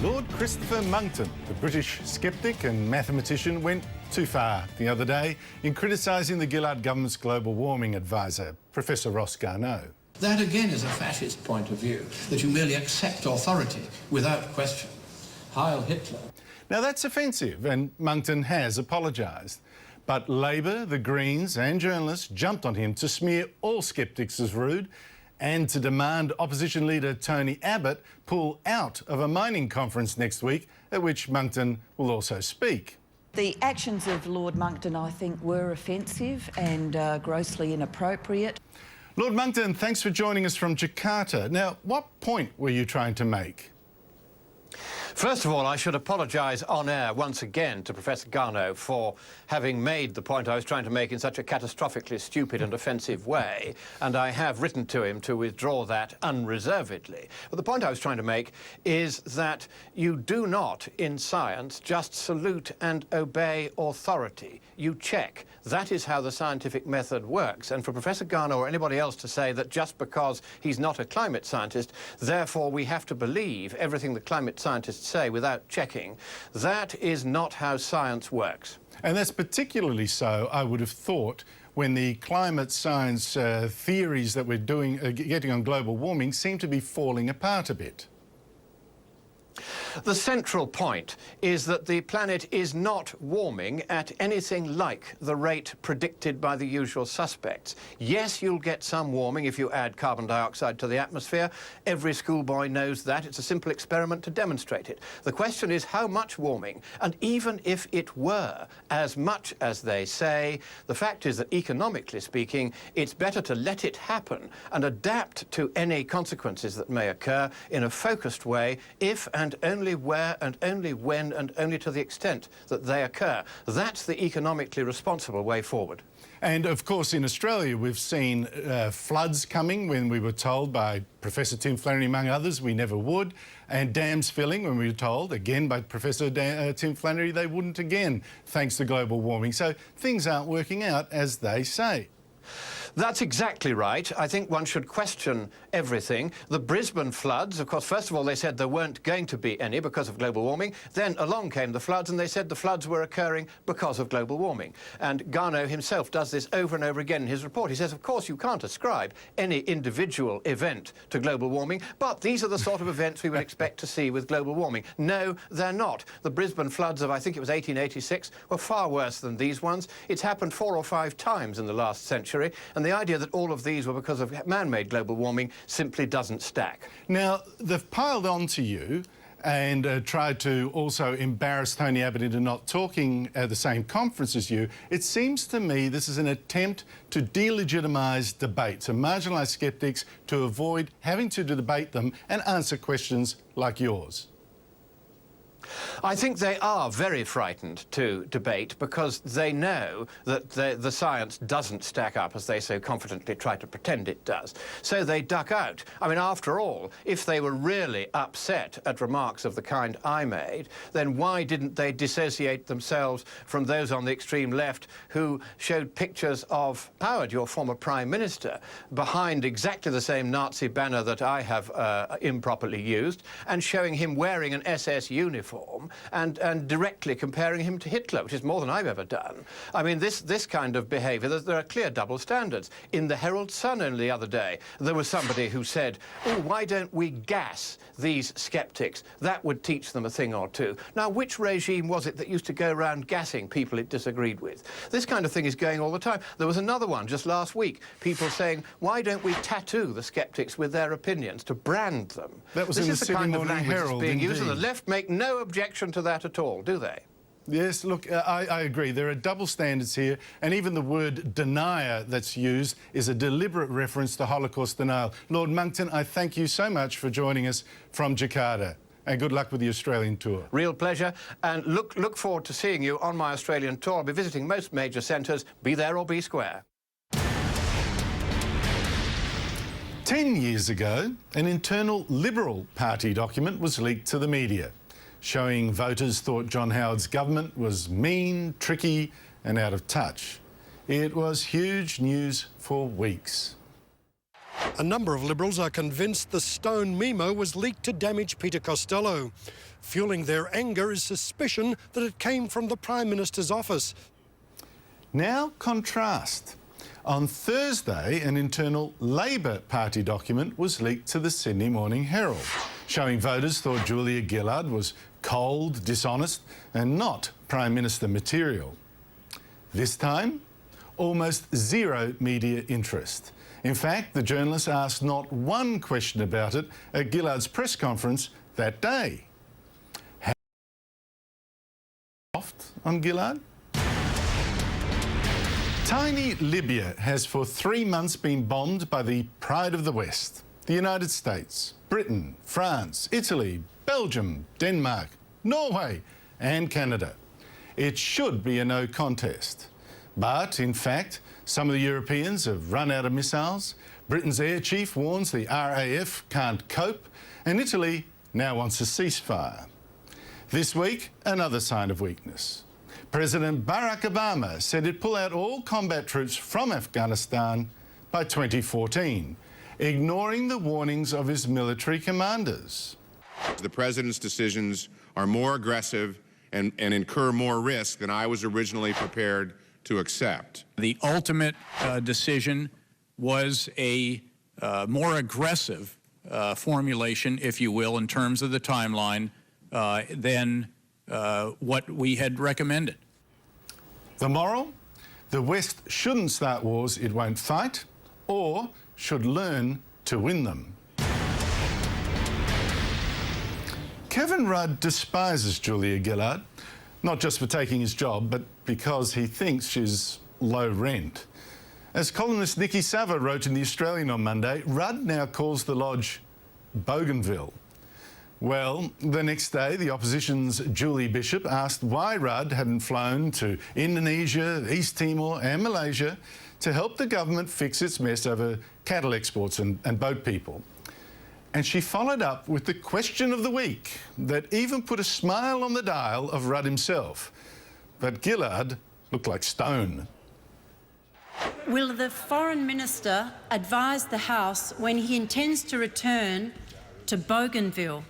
Lord Christopher Monckton, the British skeptic and mathematician, went too far the other day in criticising the Gillard government's global warming advisor, Professor Ross Garnaut. That again is a fascist point of view, that you merely accept authority without question. Heil Hitler. Now that's offensive, and Monckton has apologised. But Labor, the Greens and journalists jumped on him to smear all sceptics as rude and to demand opposition leader Tony Abbott pull out of a mining conference next week, at which Monckton will also speak. The actions of Lord Monckton, I think, were offensive and grossly inappropriate. Lord Monckton, thanks for joining us from Jakarta. Now, what point were you trying to make? First of all, I should apologise on air once again to Professor Garnaut for having made the point I was trying to make in such a catastrophically stupid and offensive way, and I have written to him to withdraw that unreservedly. But the point I was trying to make is that you do not, in science, just salute and obey authority. You check. That is how the scientific method works. And for Professor Garnaut or anybody else to say that just because he's not a climate scientist, therefore we have to believe everything the climate scientists say without checking, that is not how science works. And that's particularly so, I would have thought, when the climate science theories that we're getting on global warming seem to be falling apart a bit. The central point is that the planet is not warming at anything like the rate predicted by the usual suspects. Yes, you'll get some warming if you add carbon dioxide to the atmosphere. Every schoolboy knows that. It's a simple experiment to demonstrate it. The question is how much warming, and even if it were as much as they say, the fact is that economically speaking, it's better to let it happen and adapt to any consequences that may occur in a focused way, if and only where and only when and only to the extent that they occur. That's the economically responsible way forward. And of course in Australia we've seen floods coming when we were told by Professor Tim Flannery among others we never would, and dams filling when we were told again by Professor Tim Flannery they wouldn't again thanks to global warming. So things aren't working out as they say. That's exactly right. I think one should question everything. The Brisbane floods, of course, first of all, they said there weren't going to be any because of global warming. Then along came the floods, and they said the floods were occurring because of global warming. And Garnaut himself does this over and over again in his report. He says, of course, you can't ascribe any individual event to global warming, but these are the sort of events we would expect to see with global warming. No, they're not. The Brisbane floods of, I think it was 1886, were far worse than these ones. It's happened 4 or 5 times in the last century, and the idea that all of these were because of man-made global warming simply doesn't stack. Now, they've piled on to you and tried to also embarrass Tony Abbott into not talking at the same conference as you. It seems to me this is an attempt to delegitimise debate, to marginalise sceptics, to avoid having to debate them and answer questions like yours. I think they are very frightened to debate because they know that the science doesn't stack up as they so confidently try to pretend it does. So they duck out. I mean, after all, if they were really upset at remarks of the kind I made, then why didn't they dissociate themselves from those on the extreme left who showed pictures of Howard, your former Prime Minister, behind exactly the same Nazi banner that I have improperly used, and showing him wearing an SS uniform and directly comparing him to Hitler, which is more than I've ever done. I mean, this kind of behaviour, there are clear double standards. In the Herald Sun only the other day, there was somebody who said, oh, why don't we gas these sceptics? That would teach them a thing or two. Now, which regime was it that used to go around gassing people it disagreed with? This kind of thing is going all the time. There was another one just last week, people saying, why don't we tattoo the sceptics with their opinions to brand them? That was in the Sydney Morning Herald, being indeed. used, and the left make no objection to that at all, do they? Yes, look, I agree. There are double standards here, and even the word denier that's used is a deliberate reference to Holocaust denial. Lord Monckton, I thank you so much for joining us from Jakarta, and good luck with the Australian tour. Real pleasure, and look forward to seeing you on my Australian tour. I'll be visiting most major centres. Be there or be square. 10 years ago, an internal Liberal Party document was leaked to the media, showing voters thought John Howard's government was mean, tricky and out of touch. It was huge news for weeks. A number of Liberals are convinced the Stone memo was leaked to damage Peter Costello. Fueling their anger is suspicion that it came from the Prime Minister's office. Now contrast. On Thursday, an internal Labor Party document was leaked to the Sydney Morning Herald, showing voters thought Julia Gillard was cold, dishonest and not Prime Minister material. This time, almost zero media interest. In fact, the journalists asked not one question about it at Gillard's press conference that day. How soft on Gillard? Tiny Libya has for 3 months been bombed by the pride of the West, the United States, Britain, France, Italy, Belgium, Denmark, Norway and Canada. It should be a no contest. But, in fact, some of the Europeans have run out of missiles, Britain's air chief warns the RAF can't cope, and Italy now wants a ceasefire. This week, another sign of weakness. President Barack Obama said he'd pull out all combat troops from Afghanistan by 2014, ignoring the warnings of his military commanders. The president's decisions are more aggressive and incur more risk than I was originally prepared to accept. The ultimate decision was a more aggressive formulation, if you will, in terms of the timeline than what we had recommended. The moral? The West shouldn't start wars it won't fight, or should learn to win them. Kevin Rudd despises Julia Gillard, not just for taking his job, but because he thinks she's low rent. As columnist Nikki Sava wrote in The Australian on Monday, Rudd now calls the lodge Bougainville. Well, the next day, the opposition's Julie Bishop asked why Rudd hadn't flown to Indonesia, East Timor and Malaysia to help the government fix its mess over cattle exports and boat people. And she followed up with the question of the week that even put a smile on the dial of Rudd himself. But Gillard looked like stone. Will the Foreign Minister advise the House when he intends to return to Bougainville?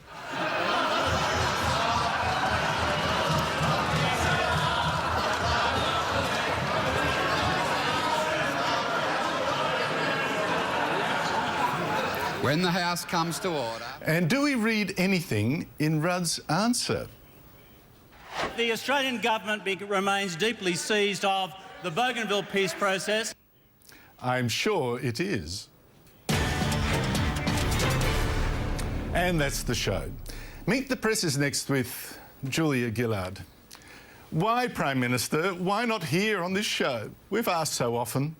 When the House comes to order. And do we read anything in Rudd's answer? The Australian government remains deeply seized of the Bougainville peace process. I'm sure it is. And that's the show. Meet the Press is next with Julia Gillard. Why, Prime Minister, why not here on this show? We've asked so often.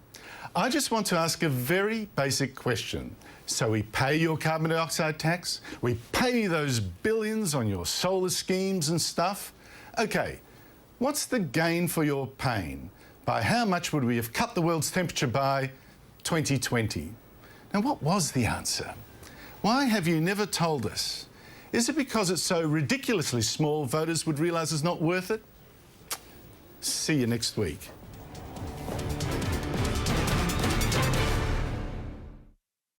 I just want to ask a very basic question. So we pay your carbon dioxide tax, we pay those billions on your solar schemes and stuff. OK, what's the gain for your pain? By how much would we have cut the world's temperature by 2020? Now, what was the answer? Why have you never told us? Is it because it's so ridiculously small voters would realise it's not worth it? See you next week.